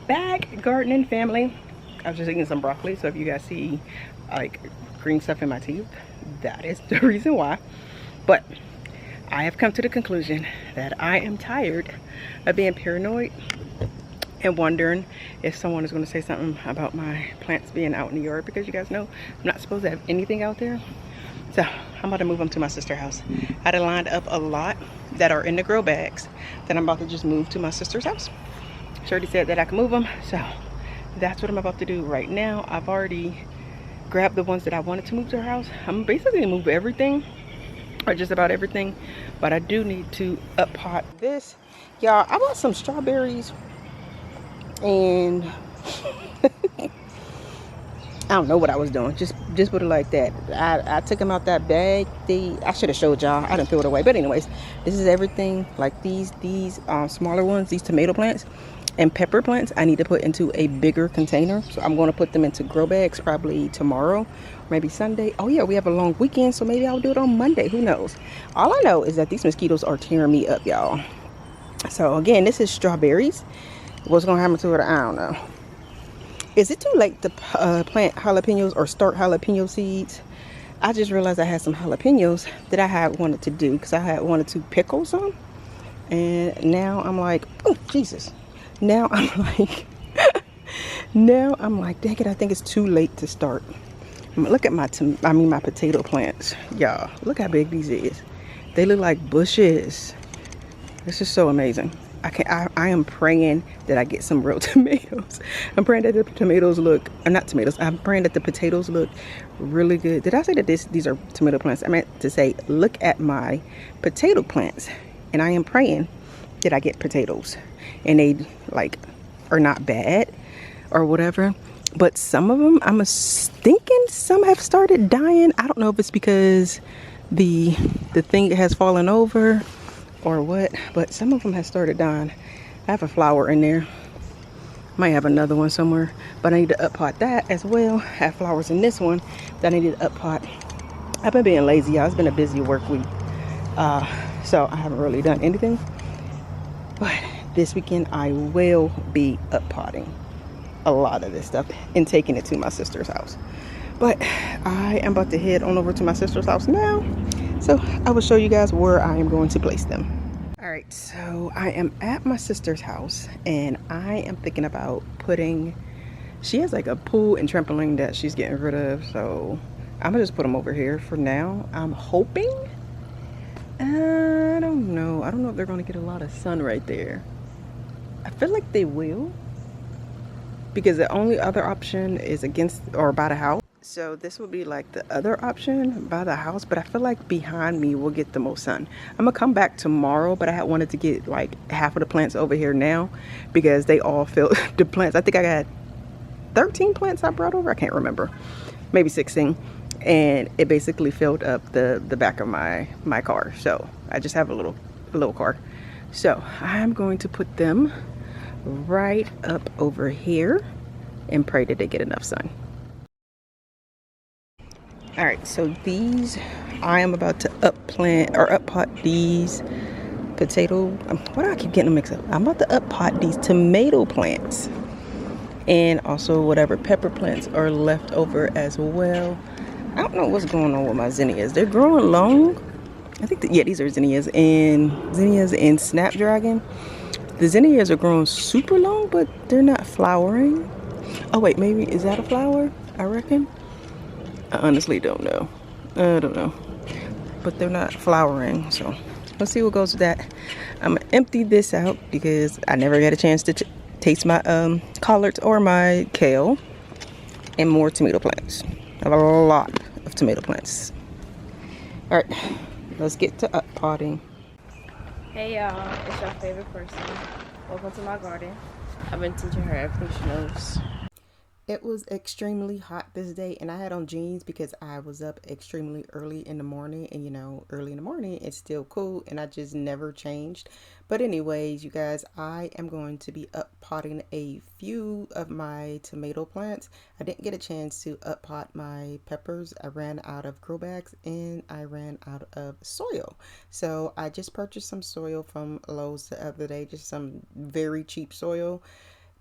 back, gardening family. I was just eating some broccoli, so if you guys see like green stuff in my teeth, that is the reason why. But I have come to the conclusion that I am tired of being paranoid and wondering if someone is going to say something about my plants being out in the yard, because you guys know I'm not supposed to have anything out there. So I'm about to move them to my sister's house. I had lined up a lot that are in the grow bags that I'm about to just move to my sister's house. She already said that I can move them, so that's what I'm about to do right now. I've already grabbed the ones that I wanted to move to her house. I'm basically gonna move everything, or just about everything, but I do need to up pot this. Y'all, I bought some strawberries and I don't know what I was doing. Just put it like that. I took them out that bag. I should have showed y'all. I didn't throw it away. But anyways, this is everything. Like these smaller ones, these tomato plants and pepper plants, I need to put into a bigger container. So I'm going to put them into grow bags probably tomorrow, maybe Sunday. Oh yeah, we have a long weekend, so maybe I'll do it on Monday. Who knows? All I know is that these mosquitoes are tearing me up, y'all. So again, this is strawberries. What's gonna happen to it, I don't know. Is it too late to plant jalapenos or start jalapeno seeds? I just realized I had some jalapenos that I had wanted to do because I had wanted to pickle some. And now I'm like, oh, Jesus. Now I'm like, dang it, I think it's too late to start. Look at my potato plants. Y'all, look how big these is. They look like bushes. This is so amazing. I am praying that I get some real tomatoes. I'm praying that the tomatoes look, not tomatoes, I'm praying that the potatoes look really good. Did I say that these are tomato plants? I meant to say, look at my potato plants. And I am praying that I get potatoes. And they like are not bad or whatever. But some of them, I'm thinking some have started dying. I don't know if it's because the thing has fallen over or what, but some of them have started dying. I have a flower in there, might have another one somewhere, but I need to up pot that as well. I have flowers in this one that I need to up pot. I've been being lazy, y'all. It's been a busy work week, so I haven't really done anything, but this weekend I will be up potting a lot of this stuff and taking it to my sister's house. But I am about to head on over to my sister's house now, so I will show you guys where I am going to place them. All right, so I am at my sister's house and I am thinking about she has like a pool and trampoline that she's getting rid of, so I'm gonna just put them over here for now. I'm hoping, I don't know if they're gonna get a lot of sun right there. I feel like they will, because the only other option is against or by the house. So this would be like the other option by the house, but I feel like behind me will get the most sun. I'm gonna come back tomorrow, but I had wanted to get like half of the plants over here now because they all filled the plants. I think I got 13 plants I brought over. I can't remember, maybe 16, and it basically filled up the back of my car. So I just have a little car. So I'm going to put them right up over here and pray that they get enough sun. All right, so these, I am about to up pot these potato, why do I keep getting them mixed up? I'm about to up pot these tomato plants and also whatever pepper plants are left over as well. I don't know what's going on with my zinnias. They're growing long. I think yeah, these are zinnias and snapdragon. The zinnias are growing super long, but they're not flowering. Oh wait, maybe, is that a flower? I reckon. I honestly don't know. I don't know. But they're not flowering, so let's see what goes with that. I'm gonna empty this out because I never got a chance to taste my collards or my kale. And more tomato plants. I have a lot of tomato plants. All right, let's get to up potting. Hey y'all, it's your favorite person. Welcome to my garden. I've been teaching her everything she knows. It was extremely hot this day, and I had on jeans because I was up extremely early in the morning, and you know, early in the morning it's still cool, and I just never changed. But anyways, you guys, I am going to be up potting a few of my tomato plants. I didn't get a chance to up pot my peppers. I ran out of grow bags and I ran out of soil, so I just purchased some soil from Lowe's the other day, just some very cheap soil.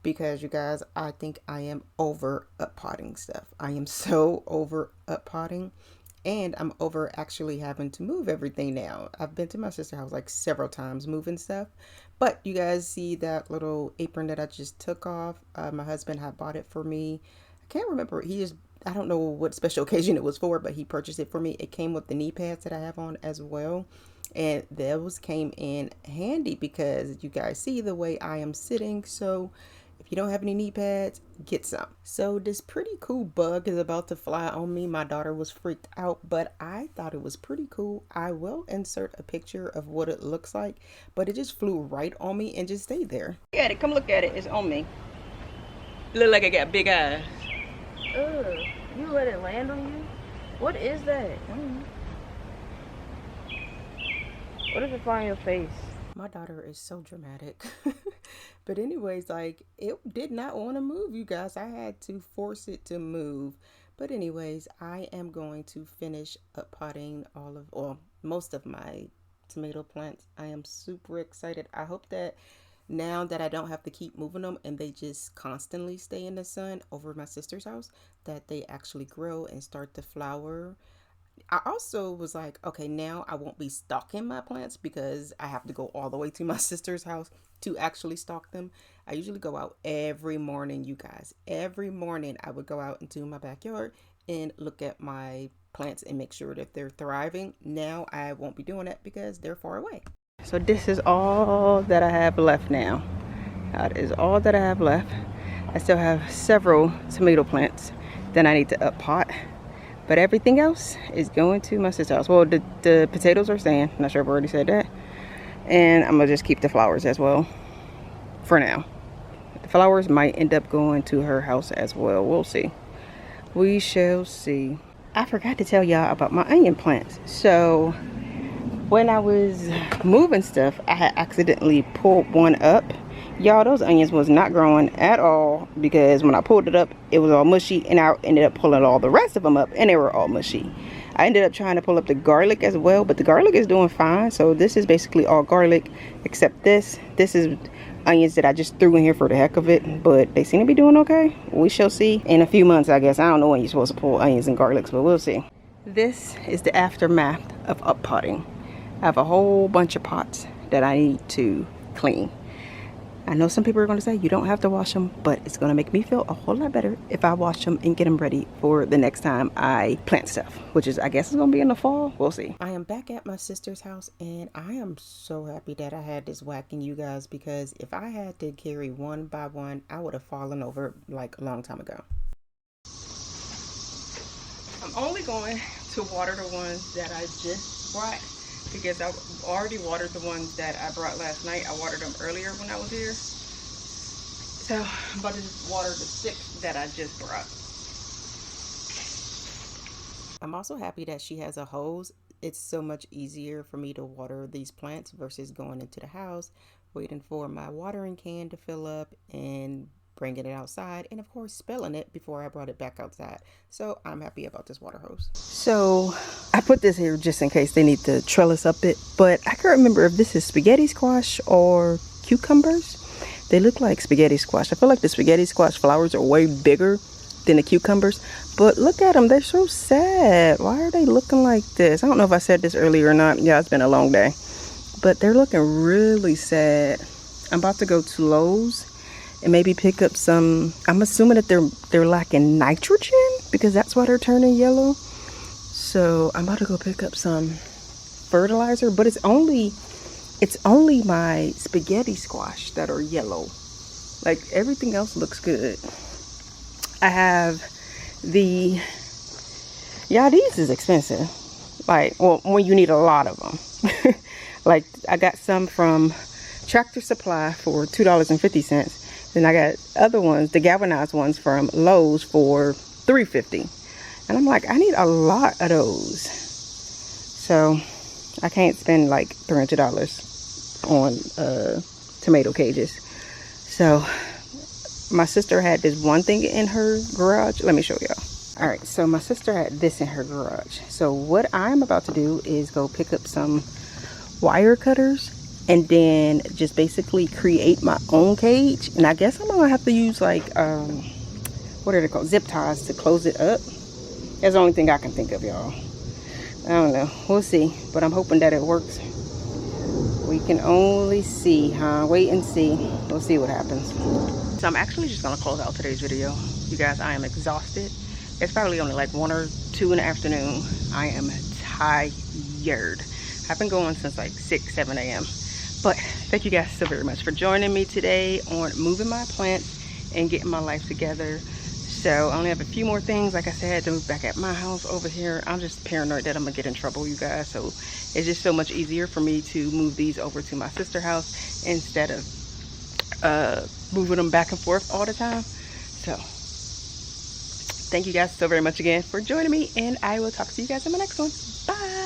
because you guys, I think I am over up potting stuff. I am so over up potting, and I'm over actually having to move everything now. I've been to my sister's house like several times moving stuff, but you guys see that little apron that I just took off? My husband had bought it for me. I can't remember. I don't know what special occasion it was for, but he purchased it for me. It came with the knee pads that I have on as well. And those came in handy because you guys see the way I am sitting. So if you don't have any knee pads, get some. So this pretty cool bug is about to fly on me. My daughter was freaked out, but I thought it was pretty cool. I will insert a picture of what it looks like, but it just flew right on me and just stayed there. Look at it. Come look at it. It's on me. It look like I got big eyes. Ugh, you let it land on you? What is that? What if it fly on your face? My daughter is so dramatic. But anyways, like, it did not want to move, you guys. I had to force it to move. But anyways, I am going to finish up potting most of my tomato plants. I am super excited. I hope that now that I don't have to keep moving them and they just constantly stay in the sun over my sister's house, that they actually grow and start to flower. I also was like, okay, now I won't be stalking my plants because I have to go all the way to my sister's house to actually stalk them. I usually go out every morning, you guys. Every morning I would go out into my backyard and look at my plants and make sure that they're thriving. Now I won't be doing that because they're far away. So this is all that I have left now. That is all that I have left. I still have several tomato plants that I need to up pot. But everything else is going to my sister's house. Well, the potatoes are staying. Not sure if I already said that. And I'm going to just keep the flowers as well for now. The flowers might end up going to her house as well. We'll see. We shall see. I forgot to tell y'all about my onion plants. So when I was moving stuff, I had accidentally pulled one up. Y'all, those onions was not growing at all because when I pulled it up, it was all mushy, and I ended up pulling all the rest of them up and they were all mushy. I ended up trying to pull up the garlic as well, but the garlic is doing fine. So this is basically all garlic except this. This is onions that I just threw in here for the heck of it, but they seem to be doing okay. We shall see in a few months, I guess. I don't know when you're supposed to pull onions and garlics, but we'll see. This is the aftermath of up potting. I have a whole bunch of pots that I need to clean. I know some people are going to say you don't have to wash them, but it's going to make me feel a whole lot better if I wash them and get them ready for the next time I plant stuff, which is, I guess, is going to be in the fall. We'll see. I am back at my sister's house, and I am so happy that I had this whacking, you guys, because if I had to carry one by one, I would have fallen over like a long time ago. I'm only going to water the ones that I just brought, because I've already watered the ones that I brought last night. I watered them earlier when I was here. So I'm about to just water the 6 that I just brought. I'm also happy that she has a hose. It's so much easier for me to water these plants versus going into the house, waiting for my watering can to fill up and bringing it outside, and of course spilling it before I brought it back outside. So I'm happy about this water hose. So I put this here just in case they need to trellis up it, but I can't remember if this is spaghetti squash or cucumbers. They look like spaghetti squash. I feel like the spaghetti squash flowers are way bigger than the cucumbers, but look at them, they're so sad. Why are they looking like this? I don't know if I said this earlier or not. Yeah, it's been a long day, but they're looking really sad. I'm about to go to Lowe's and maybe pick up some. I'm assuming that they're lacking nitrogen because that's why they're turning yellow. So I'm about to go pick up some fertilizer, but it's only my spaghetti squash that are yellow. Like everything else looks good. I have these is expensive. Like, well, when you need a lot of them. Like I got some from Tractor Supply for $2.50. Then I got other ones, the galvanized ones from Lowe's for $3.50. And I'm like, I need a lot of those. So I can't spend like $300 on tomato cages. So my sister had this one thing in her garage. Let me show y'all. All right, so my sister had this in her garage. So what I'm about to do is go pick up some wire cutters and then just basically create my own cage. And I guess I'm gonna have to use like what are they called, zip ties, to close it up. That's the only thing I can think of, y'all. I don't know, we'll see, but I'm hoping that it works. We can only see, huh? Wait and see. We'll see what happens. So I'm actually just gonna close out today's video. You guys, I am exhausted. It's probably only like 1 or 2 in the afternoon. I am tired. I've been going since like 6, 7 a.m. But thank you guys so very much for joining me today on moving my plants and getting my life together. So I only have a few more things, like I said, to move back at my house over here. I'm just paranoid that I'm gonna get in trouble, you guys. So it's just so much easier for me to move these over to my sister's house instead of moving them back and forth all the time. So thank you guys so very much again for joining me, and I will talk to you guys in my next one. Bye.